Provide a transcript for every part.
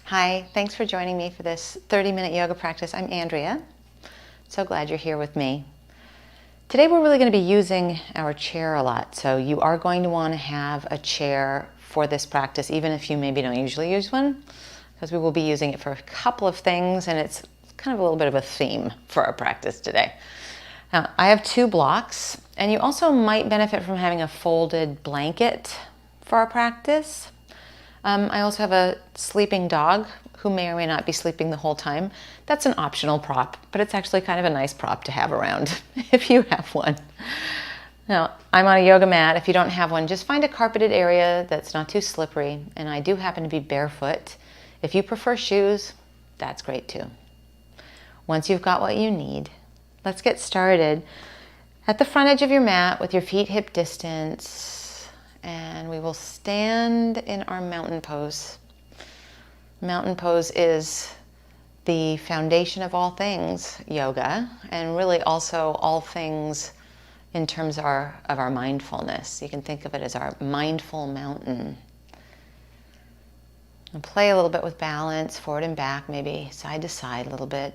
Hi, thanks for joining me for this 30-minute yoga practice. I'm Andrea. So glad you're here with me. Today we're really going to be using our chair a lot, so you are going to want to have a chair for this practice, even if you maybe don't usually use one, because we will be using it for a couple of things, and it's kind of a little bit of a theme for our practice today. Now, I have 2 blocks, and you also might benefit from having a folded blanket for our practice. I also have a sleeping dog who may or may not be sleeping the whole time. That's an optional prop, but it's actually kind of a nice prop to have around if you have one. Now, I'm on a yoga mat. If you don't have one, just find a carpeted area that's not too slippery, and I do happen to be barefoot. If you prefer shoes, that's great too. Once you've got what you need, let's get started. At the front edge of your mat with your feet hip distance, and we will stand in our mountain pose. Mountain pose is the foundation of all things yoga, and really also all things in terms of our mindfulness. You can think of it as our mindful mountain. And play a little bit with balance, forward and back, maybe side to side a little bit.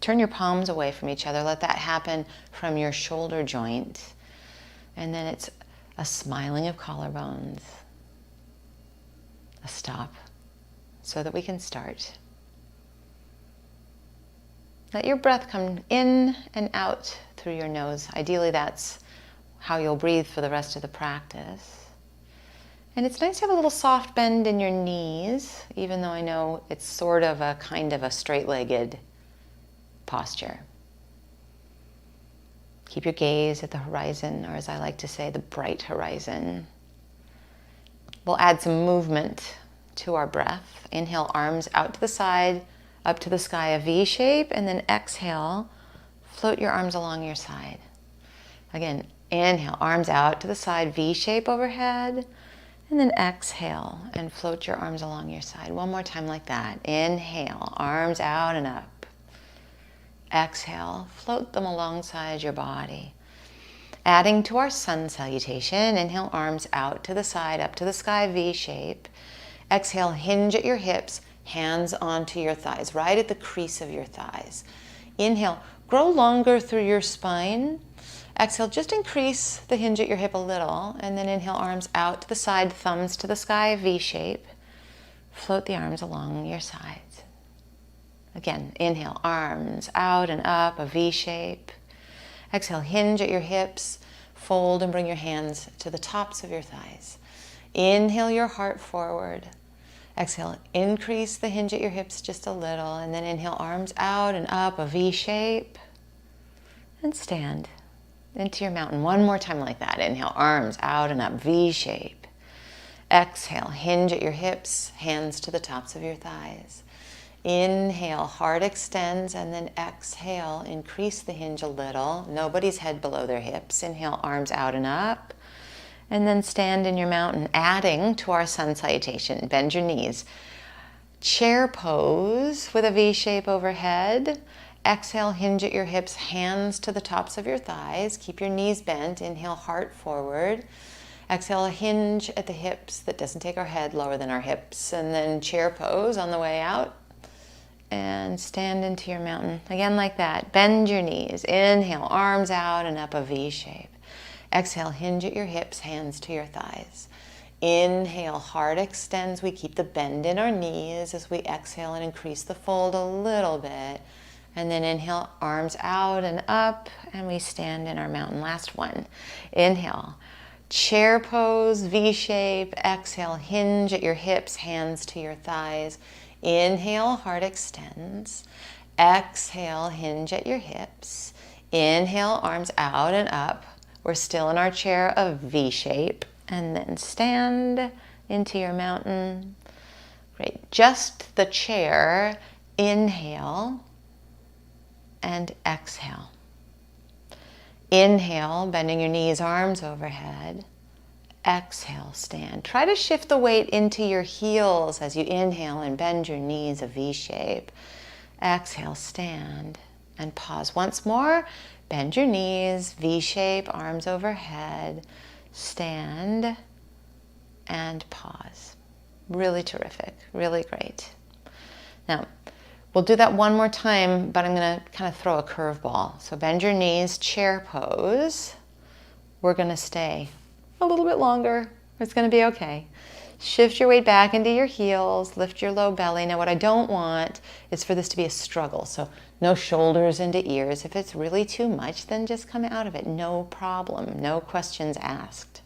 Turn your palms away from each other. Let that happen from your shoulder joint. And then it's a smiling of collarbones, a stop, so that we can start. Let your breath come in and out through your nose. Ideally, that's how you'll breathe for the rest of the practice. And it's nice to have a little soft bend in your knees, even though I know it's sort of a kind of a straight-legged posture. Keep your gaze at the horizon, or as I like to say, the bright horizon. We'll add some movement to our breath. Inhale, arms out to the side, up to the sky, a V shape, and then exhale, float your arms along your side. Again, inhale, arms out to the side, V shape overhead, and then exhale and float your arms along your side. One more time like that. Inhale, arms out and up. Exhale, float them alongside your body. Adding to our sun salutation, inhale, arms out to the side, up to the sky, V shape. Exhale, hinge at your hips, hands onto your thighs, right at the crease of your thighs. Inhale, grow longer through your spine. Exhale, just increase the hinge at your hip a little, and then inhale, arms out to the side, thumbs to the sky, V shape. Float the arms along your sides. Again, inhale, arms out and up, a V shape. Exhale, hinge at your hips, fold and bring your hands to the tops of your thighs. Inhale your heart forward. Exhale, increase the hinge at your hips just a little, and then inhale, arms out and up, a V shape. And stand into your mountain. One more time like that. Inhale, arms out and up, V shape. Exhale, hinge at your hips, hands to the tops of your thighs. Inhale, heart extends, and then exhale, increase the hinge a little. Nobody's head below their hips. Inhale, arms out and up, and then stand in your mountain, adding to our sun salutation. Bend your knees. Chair pose with a V shape overhead. Exhale, hinge at your hips, hands to the tops of your thighs. Keep your knees bent. Inhale, heart forward. Exhale, a hinge at the hips that doesn't take our head lower than our hips. And then chair pose on the way out. And stand into your mountain. Again like that. Bend your knees. Inhale, arms out and up, a V shape. Exhale, hinge at your hips, hands to your thighs. Inhale, heart extends. We keep the bend in our knees as we exhale and increase the fold a little bit. And then inhale, arms out and up, and we stand in our mountain. Last one. Inhale, chair pose, V shape. Exhale, hinge at your hips, hands to your thighs. Inhale, heart extends. Exhale, hinge at your hips. Inhale, arms out and up. We're still in our chair of V shape. And then stand into your mountain. Great. Just the chair. Inhale and exhale. Inhale, bending your knees, arms overhead. Exhale, stand. Try to shift the weight into your heels as you inhale and bend your knees, a V shape. Exhale, stand and pause. Once more, bend your knees, V shape, arms overhead. Stand and pause. Really terrific, really great. Now, we'll do that one more time, but I'm going to kind of throw a curveball. So bend your knees, chair pose. We're going to stay a little bit longer. It's going to be okay. Shift your weight back into your heels, lift your low belly. Now what I don't want is for this to be a struggle. So no shoulders into ears. If it's really too much, then just come out of it. No problem. No questions asked.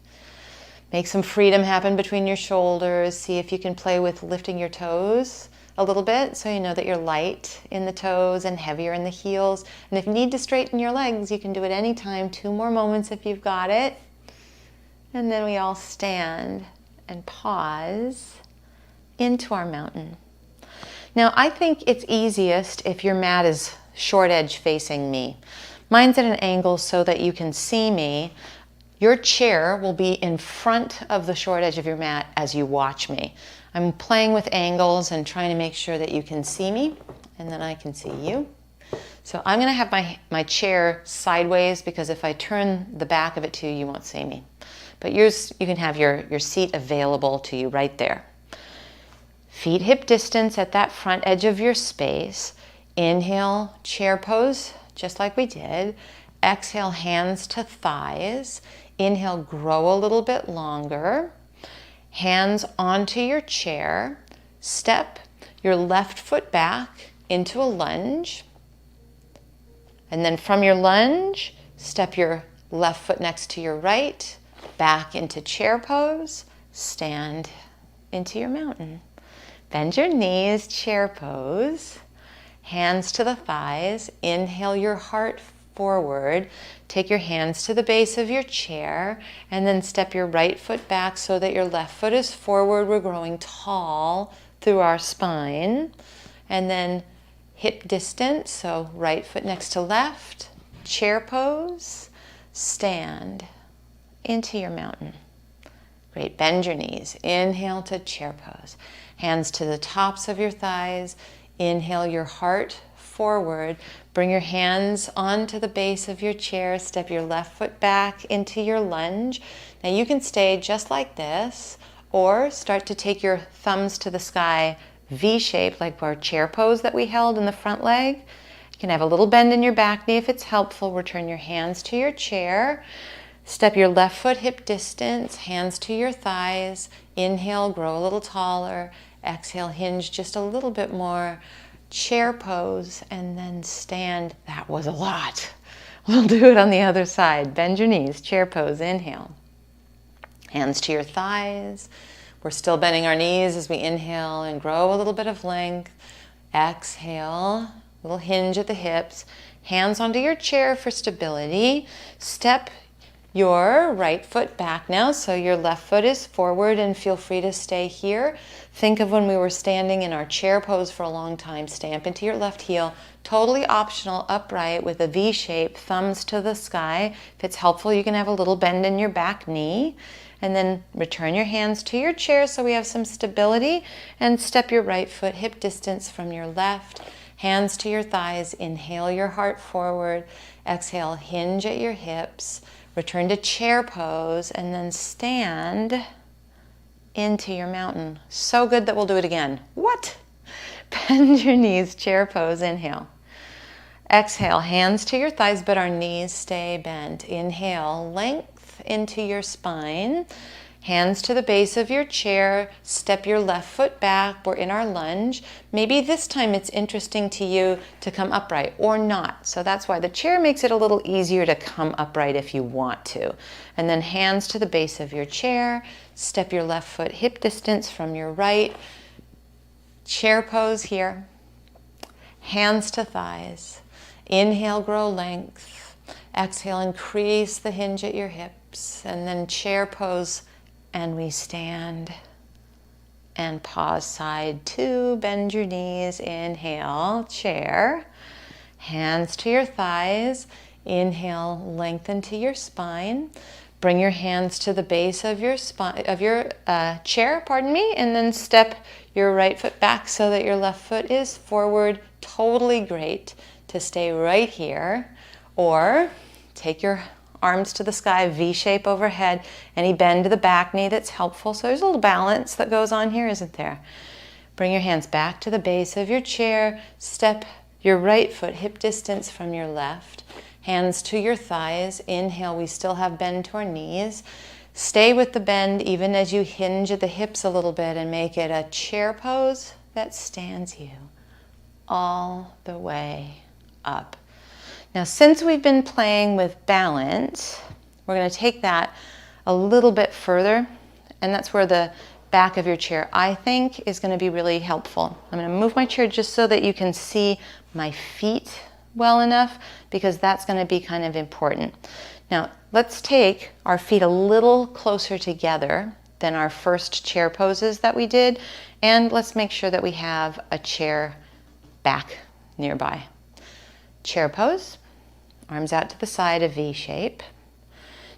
Make some freedom happen between your shoulders. See if you can play with lifting your toes a little bit so you know that you're light in the toes and heavier in the heels. And if you need to straighten your legs, you can do it anytime. 2 more moments if you've got it. And then we all stand and pause into our mountain. Now, I think it's easiest if your mat is short edge facing me. Mine's at an angle so that you can see me. Your chair will be in front of the short edge of your mat as you watch me. I'm playing with angles and trying to make sure that you can see me, and then I can see you. So I'm going to have my chair sideways, because if I turn the back of it to you, you won't see me. But yours, you can have your seat available to you right there. Feet hip distance at that front edge of your space. Inhale, chair pose, just like we did. Exhale, hands to thighs. Inhale, grow a little bit longer. Hands onto your chair. Step your left foot back into a lunge. And then from your lunge, step your left foot next to your right, back into chair pose, stand into your mountain. Bend your knees, chair pose, hands to the thighs. Inhale your heart forward. Take your hands to the base of your chair, and then step your right foot back so that your left foot is forward. We're growing tall through our spine. And then hip distance, so right foot next to left, chair pose, stand into your mountain. Great, bend your knees. Inhale to chair pose. Hands to the tops of your thighs. Inhale your heart forward. Bring your hands onto the base of your chair. Step your left foot back into your lunge. Now you can stay just like this, or start to take your thumbs to the sky, V-shape, like our chair pose that we held in the front leg. You can have a little bend in your back knee if it's helpful. Return your hands to your chair. Step your left foot hip distance, hands to your thighs. Inhale, grow a little taller. Exhale, hinge just a little bit more. Chair pose, and then stand. That was a lot. We'll do it on the other side. Bend your knees, chair pose, inhale. Hands to your thighs. We're still bending our knees as we inhale and grow a little bit of length. Exhale, little hinge at the hips. Hands onto your chair for stability. Step your right foot back now, so your left foot is forward, and feel free to stay here. Think of when we were standing in our chair pose for a long time. Stamp into your left heel. Totally optional, upright with a V shape, thumbs to the sky. If it's helpful, you can have a little bend in your back knee. And then return your hands to your chair so we have some stability, and step your right foot hip distance from your left. Hands to your thighs. Inhale your heart forward. Exhale, hinge at your hips. Return to chair pose, and then stand into your mountain. So good that we'll do it again. What? Bend your knees, chair pose, inhale. Exhale, hands to your thighs, but our knees stay bent. Inhale, length into your spine. Hands to the base of your chair. Step your left foot back. We're in our lunge. Maybe this time it's interesting to you to come upright or not. So that's why the chair makes it a little easier to come upright if you want to. And then hands to the base of your chair. Step your left foot hip distance from your right. Chair pose here. Hands to thighs. Inhale, grow length. Exhale, increase the hinge at your hips. And then chair pose. And we stand and pause. Side two, bend your knees, inhale, chair, hands to your thighs, inhale, lengthen to your spine, bring your hands to the base of your spine, of your chair, and then step your right foot back so that your left foot is forward. Totally great to stay right here, or take your arms to the sky, V-shape overhead. Any bend to the back knee that's helpful. So there's a little balance that goes on here, isn't there? Bring your hands back to the base of your chair. Step your right foot hip distance from your left. Hands to your thighs. Inhale, we still have bend to our knees. Stay with the bend even as you hinge at the hips a little bit and make it a chair pose that stands you all the way up. Now, since we've been playing with balance, we're going to take that a little bit further, and that's where the back of your chair, I think, is going to be really helpful. I'm going to move my chair just so that you can see my feet well enough, because that's going to be kind of important. Now, let's take our feet a little closer together than our first chair poses that we did, and let's make sure that we have a chair back nearby. Chair pose, arms out to the side, a V shape.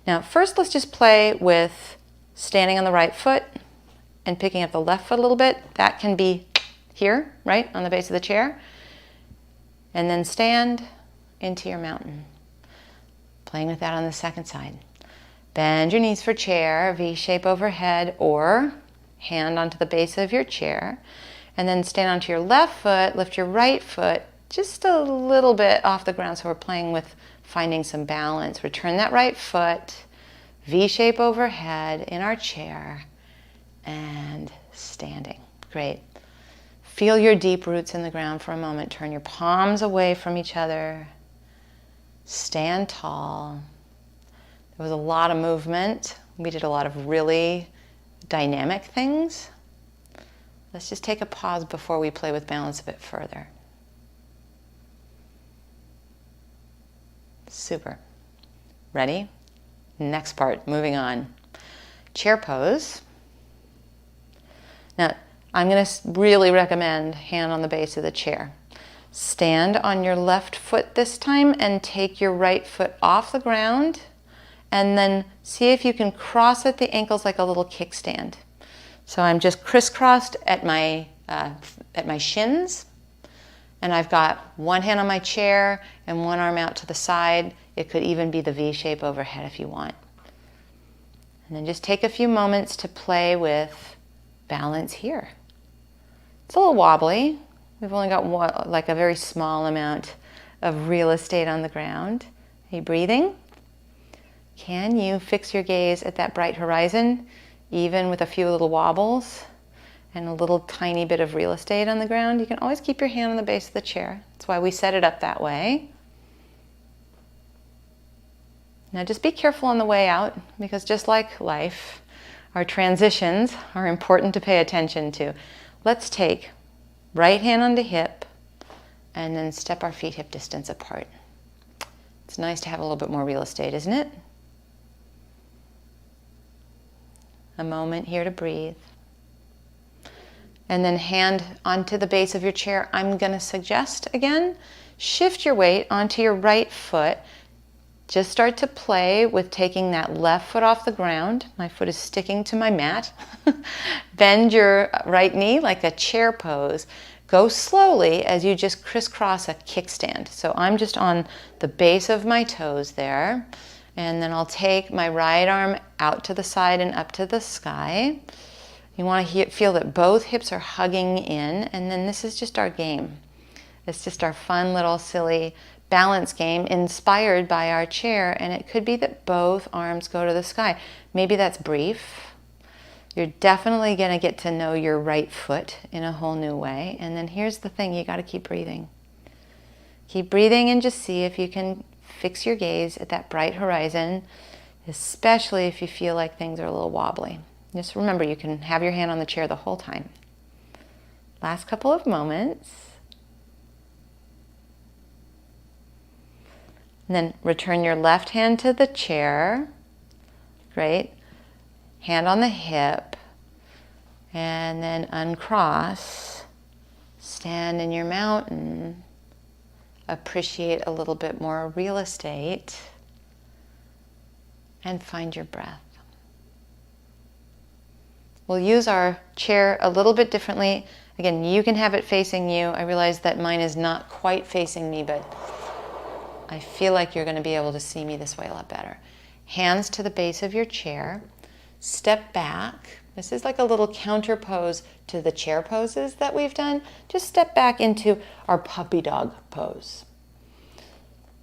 Now, first let's just play with standing on the right foot and picking up the left foot a little bit. That can be here, right, on the base of the chair. And then stand into your mountain. Playing with that on the second side. Bend your knees for chair, V shape overhead, or hand onto the base of your chair. And then stand onto your left foot, lift your right foot just a little bit off the ground. So we're playing with finding some balance. Return that right foot, V shape overhead in our chair, and standing. Great. Feel your deep roots in the ground for a moment. Turn your palms away from each other. Stand tall. There was a lot of movement. We did a lot of really dynamic things. Let's just take a pause before we play with balance a bit further. Super. Ready? Next part, moving on. Chair pose. Now, I'm going to really recommend hand on the base of the chair. Stand on your left foot this time and take your right foot off the ground, and then see if you can cross at the ankles like a little kickstand. So I'm just crisscrossed at my shins, and I've got one hand on my chair and one arm out to the side. It could even be the V shape overhead if you want. And then just take a few moments to play with balance here. It's a little wobbly. We've only got like a very small amount of real estate on the ground. Are you breathing? Can you fix your gaze at that bright horizon, even with a few little wobbles and a little tiny bit of real estate on the ground? You can always keep your hand on the base of the chair. That's why we set it up that way. Now just be careful on the way out, because just like life, our transitions are important to pay attention to. Let's take right hand onto hip and then step our feet hip distance apart. It's nice to have a little bit more real estate, isn't it? A moment here to breathe. And then hand onto the base of your chair. I'm going to suggest again, shift your weight onto your right foot. Just start to play with taking that left foot off the ground. My foot is sticking to my mat. Bend your right knee like a chair pose. Go slowly as you just crisscross a kickstand. So I'm just on the base of my toes there. And then I'll take my right arm out to the side and up to the sky. You want to feel that both hips are hugging in. And then this is just our game. It's just our fun little silly balance game inspired by our chair, and it could be that both arms go to the sky. Maybe that's brief. You're definitely going to get to know your right foot in a whole new way. And then here's the thing, you got to keep breathing. Keep breathing and just see if you can fix your gaze at that bright horizon, especially if you feel like things are a little wobbly. Just remember, you can have your hand on the chair the whole time. Last couple of moments. And then return your left hand to the chair. Great. Hand on the hip. And then uncross. Stand in your mountain. Appreciate a little bit more real estate. And find your breath. We'll use our chair a little bit differently. Again, you can have it facing you. I realize that mine is not quite facing me, but I feel like you're going to be able to see me this way a lot better. Hands to the base of your chair. step back. This is like a little counter pose to the chair poses that we've done. Just step back into our puppy dog pose.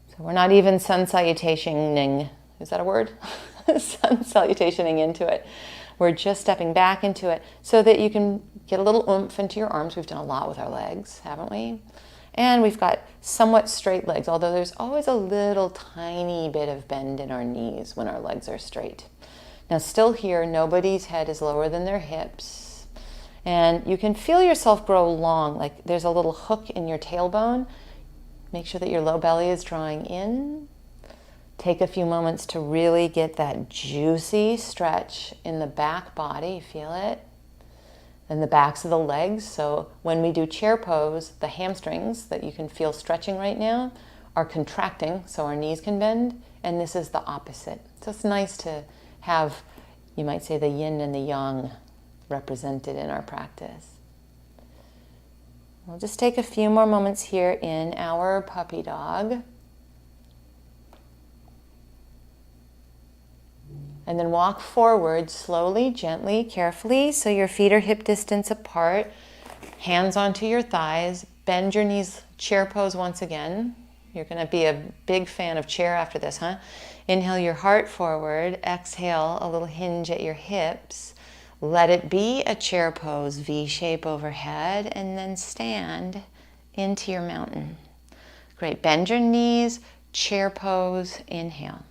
So we're not even sun salutationing, is that a word? Sun salutationing into it. We're just stepping back into it so that you can get a little oomph into your arms. We've done a lot with our legs, haven't we? And we've got somewhat straight legs, although there's always a little tiny bit of bend in our knees when our legs are straight. Now still here, nobody's head is lower than their hips. And you can feel yourself grow long, like there's a little hook in your tailbone. Make sure that your low belly is drawing in. Take a few moments to really get that juicy stretch in the back body. Feel it? And the backs of the legs. So when we do chair pose, the hamstrings that you can feel stretching right now are contracting so our knees can bend. And this is the opposite. So it's nice to have, you might say, the yin and the yang represented in our practice. We'll just take a few more moments here in our puppy dog. And then walk forward slowly, gently, carefully, so your feet are hip distance apart. Hands onto your thighs. Bend your knees, chair pose once again. You're going to be a big fan of chair after this, huh? Inhale your heart forward. Exhale, a little hinge at your hips. Let it be a chair pose, V shape overhead, and then stand into your mountain. Great. Bend your knees, chair pose, inhale.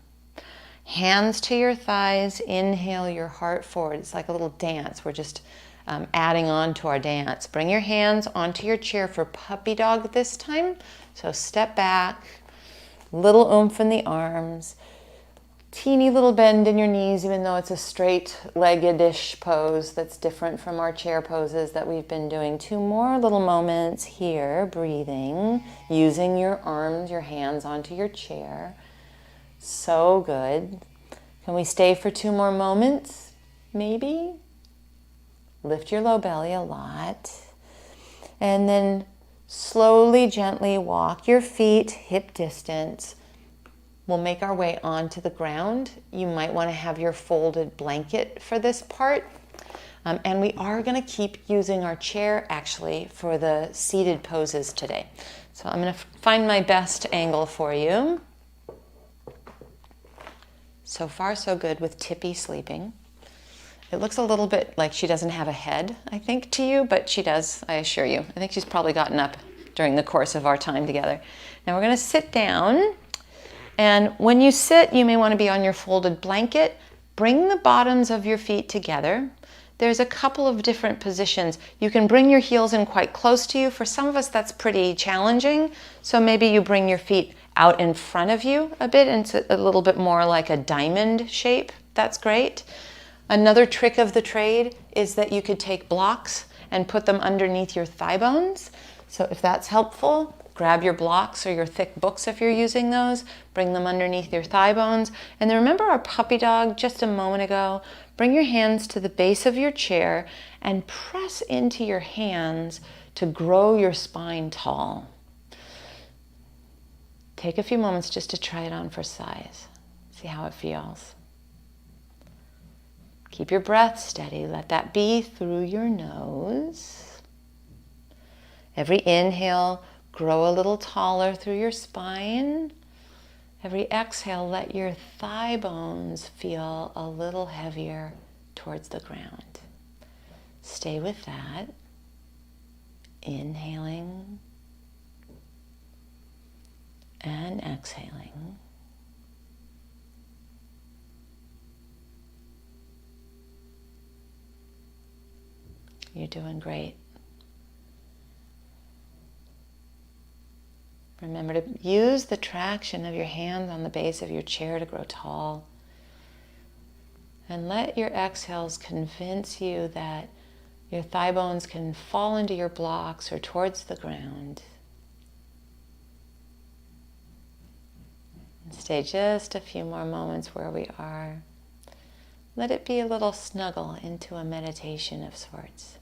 Hands to your thighs, inhale your heart forward. It's like a little dance. We're just adding on to our dance. Bring your hands onto your chair for puppy dog this time. So step back, little oomph in the arms, teeny little bend in your knees, even though it's a straight-legged-ish pose that's different from our chair poses that we've been doing. 2 more little moments here, breathing, using your arms, your hands onto your chair. So good. Can we stay for 2 more moments? Maybe. Lift your low belly a lot. And then slowly, gently walk your feet hip distance. We'll make our way onto the ground. You might want to have your folded blanket for this part. And we are going to keep using our chair actually for the seated poses today. So I'm going to find my best angle for you. So far, so good with Tippy sleeping. It looks a little bit like she doesn't have a head, I think, to you, but she does, I assure you. I think she's probably gotten up during the course of our time together. Now we're going to sit down. And when you sit, you may want to be on your folded blanket. Bring the bottoms of your feet together. There's a couple of different positions. You can bring your heels in quite close to you. For some of us, that's pretty challenging. So maybe you bring your feet out in front of you a bit, and it's a little bit more like a diamond shape. That's great. Another trick of the trade is that you could take blocks and put them underneath your thigh bones. So if that's helpful, grab your blocks or your thick books if you're using those, bring them underneath your thigh bones. And then remember our puppy dog just a moment ago? Bring your hands to the base of your chair and press into your hands to grow your spine tall. Take a few moments just to try it on for size. See how it feels. Keep your breath steady. Let that be through your nose. Every inhale, grow a little taller through your spine. Every exhale, let your thigh bones feel a little heavier towards the ground. Stay with that. Inhaling and exhaling. You're doing great. Remember to use the traction of your hands on the base of your chair to grow tall. And let your exhales convince you that your thigh bones can fall into your blocks or towards the ground. And stay just a few more moments where we are. Let it be a little snuggle into a meditation of sorts.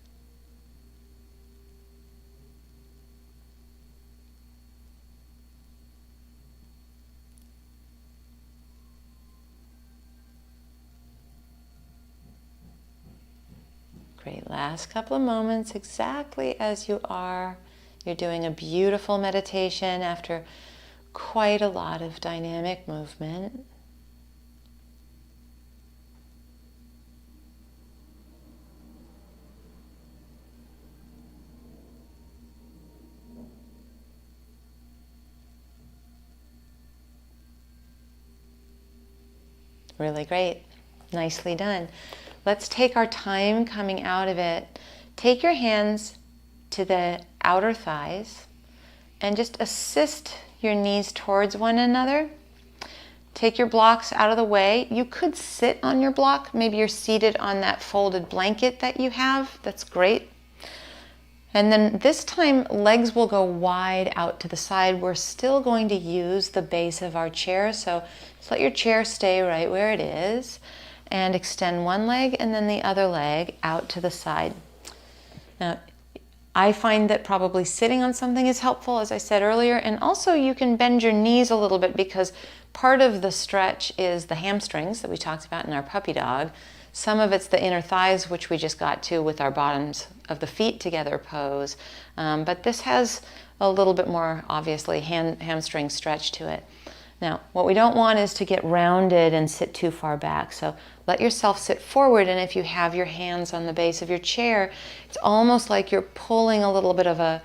Great. Last couple of moments, exactly as you are. You're doing a beautiful meditation after quite a lot of dynamic movement. Really great. Nicely done. Let's take our time coming out of it. Take your hands to the outer thighs and just assist your knees towards one another. Take your blocks out of the way. You could sit on your block. Maybe you're seated on that folded blanket that you have. That's great. And then this time, legs will go wide out to the side. We're still going to use the base of our chair. So just let your chair stay right where it is and extend one leg and then the other leg out to the side. Now, I find that probably sitting on something is helpful, as I said earlier. And also you can bend your knees a little bit because part of the stretch is the hamstrings that we talked about in our puppy dog. Some of it's the inner thighs, which we just got to with our bottoms of the feet together pose. But this has a little bit more, obviously, hamstring stretch to it. Now, what we don't want is to get rounded and sit too far back. So let yourself sit forward, and if you have your hands on the base of your chair, it's almost like you're pulling a little bit of a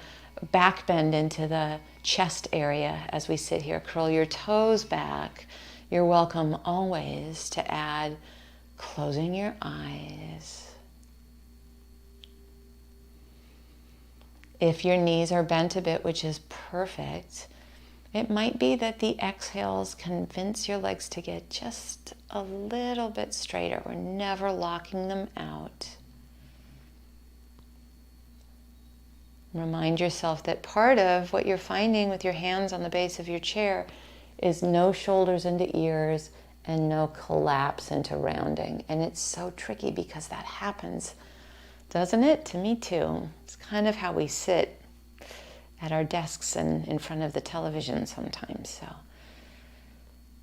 back bend into the chest area as we sit here. Curl your toes back. You're welcome always to add closing your eyes. If your knees are bent a bit, which is perfect, it might be that the exhales convince your legs to get just a little bit straighter. We're never locking them out. Remind yourself that part of what you're finding with your hands on the base of your chair is no shoulders into ears and no collapse into rounding. And it's so tricky because that happens, doesn't it? To me too. It's kind of how we sit at our desks and in front of the television sometimes. So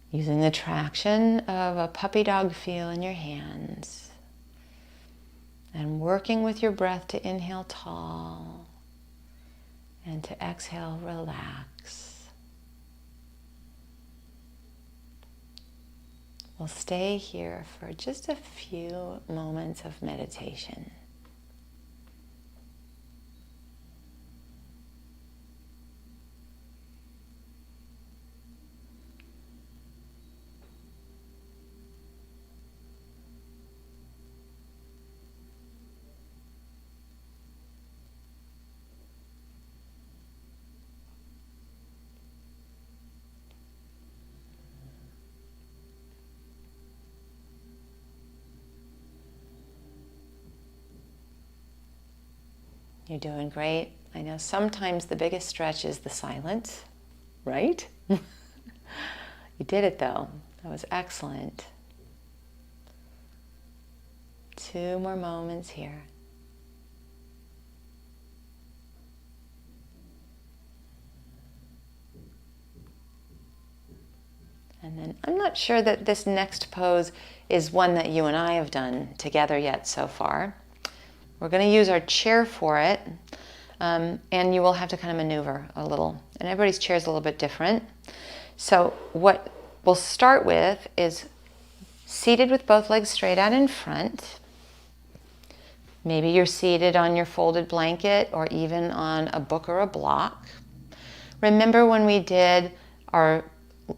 using the traction of a puppy dog feel in your hands and working with your breath to inhale tall and to exhale relax. We'll stay here for just a few moments of meditation. You're doing great. I know sometimes the biggest stretch is the silence, right? You did it though. That was excellent. 2 more moments here. And then I'm not sure that this next pose is one that you and I have done together yet so far. We're going to use our chair for it, and you will have to kind of maneuver a little. And everybody's chair is a little bit different. So what we'll start with is seated with both legs straight out in front. Maybe you're seated on your folded blanket or even on a book or a block. Remember when we did our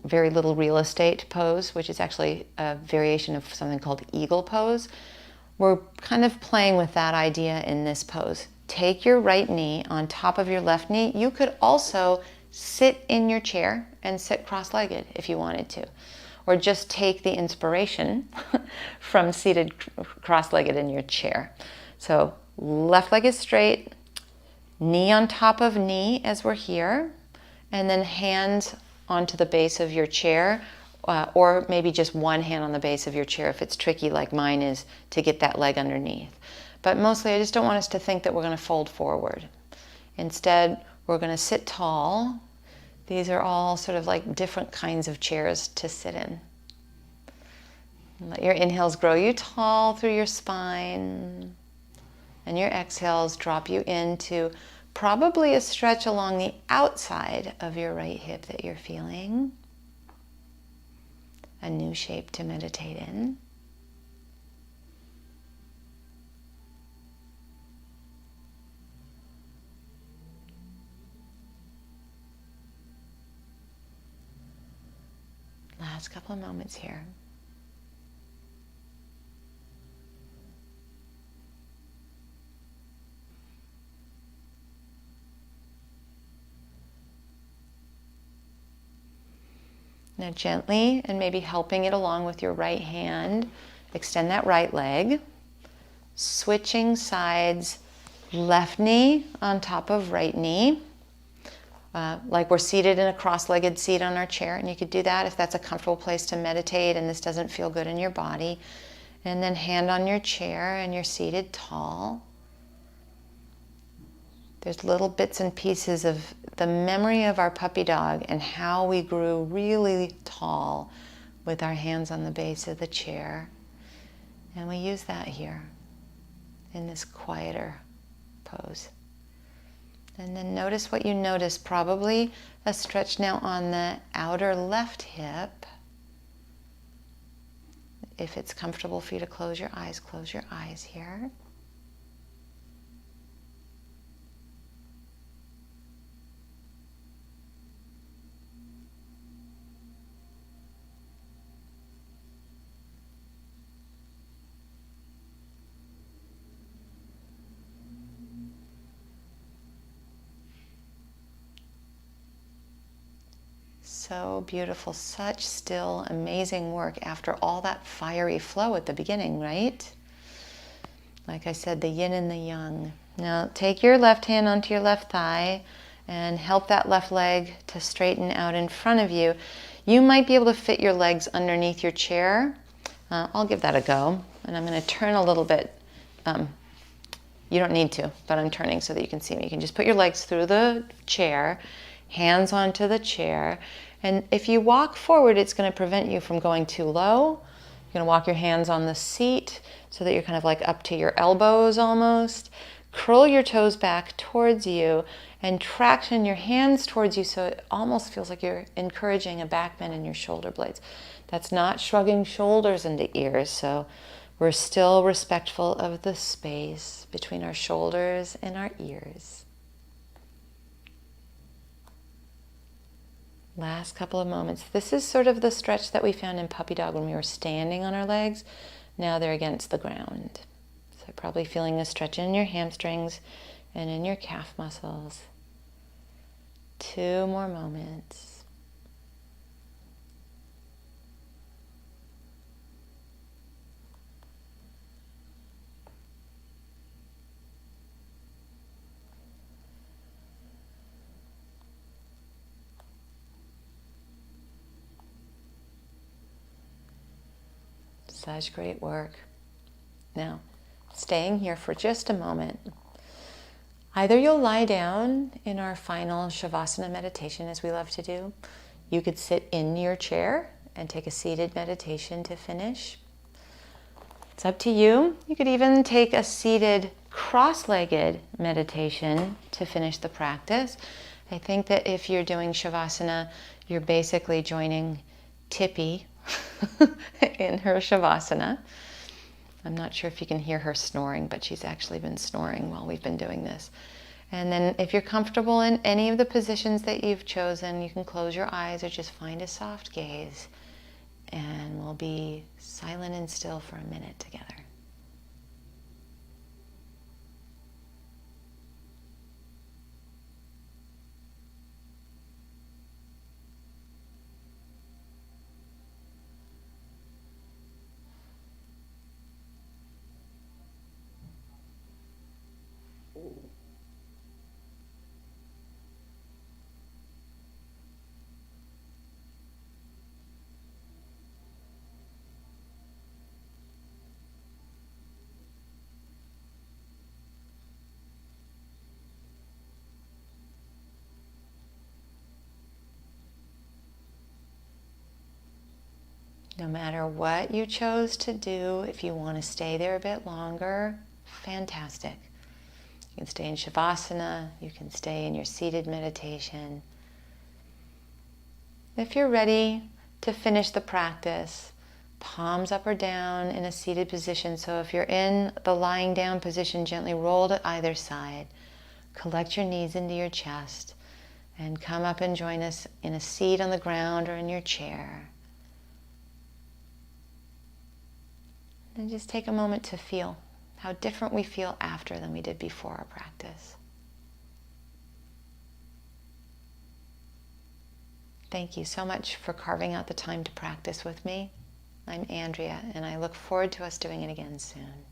very little real estate pose, which is actually a variation of something called eagle pose? We're kind of playing with that idea in this pose. Take your right knee on top of your left knee. You could also sit in your chair and sit cross-legged if you wanted to. Or just take the inspiration from seated cross-legged in your chair. So left leg is straight, knee on top of knee as we're here, and then hands onto the base of your chair. Or maybe just one hand on the base of your chair if it's tricky like mine is to get that leg underneath. But mostly I just don't want us to think that we're going to fold forward. Instead, we're going to sit tall. These are all sort of like different kinds of chairs to sit in. Let your inhales grow you tall through your spine. And your exhales drop you into probably a stretch along the outside of your right hip that you're feeling. A new shape to meditate in. Last couple of moments here. Now gently, and maybe helping it along with your right hand, extend that right leg. Switching sides, left knee on top of right knee. Like we're seated in a cross-legged seat on our chair, and you could do that if that's a comfortable place to meditate and this doesn't feel good in your body. And then hand on your chair and you're seated tall. There's little bits and pieces of the memory of our puppy dog and how we grew really tall with our hands on the base of the chair. And we use that here in this quieter pose. And then notice what you notice, probably a stretch now on the outer left hip. If it's comfortable for you to close your eyes here. So beautiful, such still amazing work after all that fiery flow at the beginning, right? Like I said, the yin and the yang. Now take your left hand onto your left thigh and help that left leg to straighten out in front of you. You might be able to fit your legs underneath your chair. I'll give that a go. And I'm going to turn a little bit. You don't need to, but I'm turning so that you can see me. You can just put your legs through the chair, hands onto the chair. And if you walk forward, it's going to prevent you from going too low. You're going to walk your hands on the seat so that you're kind of like up to your elbows almost. Curl your toes back towards you and traction your hands towards you so it almost feels like you're encouraging a back bend in your shoulder blades. That's not shrugging shoulders into ears, so we're still respectful of the space between our shoulders and our ears. Last couple of moments. This is sort of the stretch that we found in puppy dog when we were standing on our legs. Now they're against the ground. So probably feeling a stretch in your hamstrings and in your calf muscles. 2 more moments. Such great work. Now, staying here for just a moment. Either you'll lie down in our final Shavasana meditation, as we love to do. You could sit in your chair and take a seated meditation to finish. It's up to you. You could even take a seated cross-legged meditation to finish the practice. I think that if you're doing Shavasana, you're basically joining Tippy in her Shavasana. I'm not sure if you can hear her snoring, but she's actually been snoring while we've been doing this. And then if you're comfortable in any of the positions that you've chosen, you can close your eyes or just find a soft gaze. And we'll be silent and still for a minute together. No matter what you chose to do, if you want to stay there a bit longer, fantastic. can stay in Shavasana. You can stay in your seated meditation. If you're ready to finish the practice, palms up or down in a seated position. So if you're in the lying down position, gently roll to either side. Collect your knees into your chest and come up and join us in a seat on the ground or in your chair. And just take a moment to feel how different we feel after than we did before our practice. Thank you so much for carving out the time to practice with me. I'm Andrea, and I look forward to us doing it again soon.